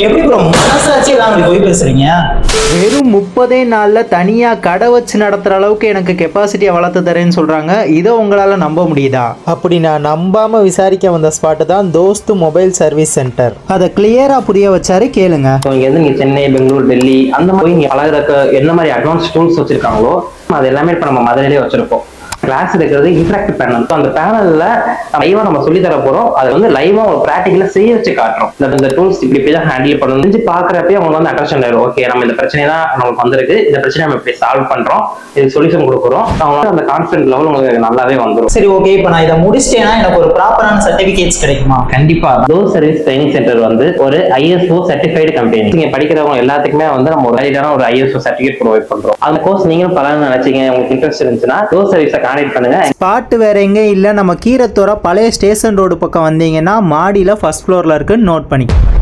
எப்படி ப்ரோ மனசாட்சி எல்லாம் அப்படி போய் பேசுறீங்க? வெறும் 30 நாளில் தனியாக கடை வச்சு நடத்துகிற அளவுக்கு எனக்கு கெப்பாசிட்டியை வளர்த்து தரேன்னு சொல்கிறாங்க. இதை உங்களால் நம்ப முடியுதா? அப்படி நான் நம்பாமல் விசாரிக்க வந்த ஸ்பாட்டு தான் தோஸ்து மொபைல் சர்வீஸ் சென்டர். அதை கிளியராக புரிய வச்சாரு, கேளுங்க. இங்கேருந்து நீங்கள் சென்னை, பெங்களூர், டெல்லி அந்த மாதிரி நீங்கள் பழகிறதுக்கு என்ன மாதிரி அட்வான்ஸ் டூல்ஸ் வச்சிருக்காங்களோ அது எல்லாமே இப்போ நம்ம மதுரையிலே வச்சிருக்கோம். கிளாஸ் இருக்கிறது இன்டராக்டிவ் பேனல். அந்த பேனல்ல லைவா நம்ம சொல்லி தர போறோம். அதை வந்து லைவா ஒரு பிராக்டிகலா செய்ய வச்சு காட்டுறோம். இந்த டூல்ஸ் இப்படி தான் ஹேண்டில் பண்ணணும் செஞ்சு பாக்குறப்பே அவங்க வந்து அட்ராக்ஷன் ஆயிடும். ஓகே, நம்ம இந்த பிரச்சனை தான் நமக்கு வந்திருக்கு, இந்த பிரச்சனை நம்ம இப்படி சால்வ் பண்றோம், இது சொல்யூஷன் கொடுக்குறோம். அவங்க அந்த கான்ஃபிடன்ட் லெவல் உங்களுக்கு நல்லாவே வந்துடும். சரி, ஓகே. இப்போ நான் இதை முடிச்சிட்டேன்னா எனக்கு ஒரு ப்ராப்பரான சர்டிபிகேட்ஸ் கிடைக்குமா? கண்டிப்பா. தோஸ் சர்வீஸ் ட்ரைனிங் சென்டர் வந்து ஒரு ISO சர்டிஃபைடு கம்பெனி. நீங்க படிக்கிறவங்க எல்லாத்துக்குமே வந்து நம்ம ஒரு வேலிடான ஒரு ISO சர்டிஃபிகேட் ப்ரொவைட் பண்றோம். அந்த கோர்ஸ் நீங்களும் பலன்னு நினைச்சீங்க, உங்களுக்கு இன்ட்ரெஸ்ட் இருந்துச்சுன்னா தோஸ் சர்வீஸை கான்டாக்ட் பண்ணுங்க. ஸ்பாட்டு வேற எங்கேயும் இல்லை, நம்ம கீரத்தோர பழைய ஸ்டேஷன் ரோடு பக்கம் வந்தீங்கன்னா மாடியில் ஃபர்ஸ்ட் ஃப்ளோரில் இருக்குன்னு நோட் பண்ணிக்கோங்க.